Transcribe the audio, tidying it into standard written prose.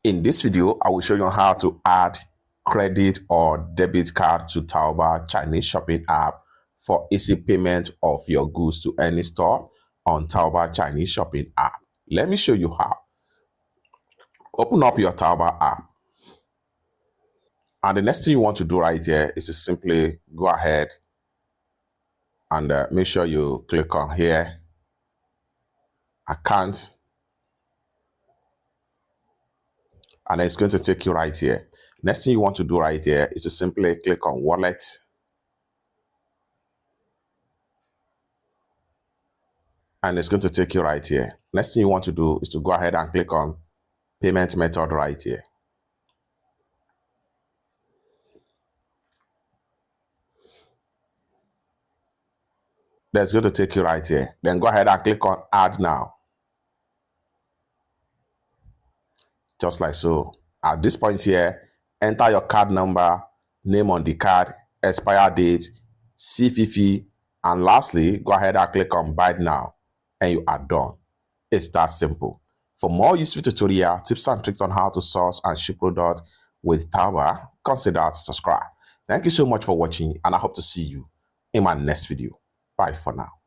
In this video, I will show you how to add credit or debit card to Taobao Chinese shopping app for easy payment of your goods to any store on Taobao Chinese shopping app. Let me show you how. Open up your Taobao app. And the next thing you want to do right here is to simply go ahead and make sure you click on here, account, and it's going to take you right here. Next thing you want to do right here is to simply click on wallet. And it's going to take you right here. Next thing you want to do is to go ahead and click on payment method right here. That's going to take you right here. Then go ahead and click on add now. Just like so. At this point here, enter your card number, name on the card, expire date, CVV, and lastly, go ahead and click on buy now, and you are done. It's that simple. For more useful tutorial, tips and tricks on how to source and ship products with Taobao, consider to subscribe. Thank you so much for watching, and I hope to see you in my next video. Bye for now.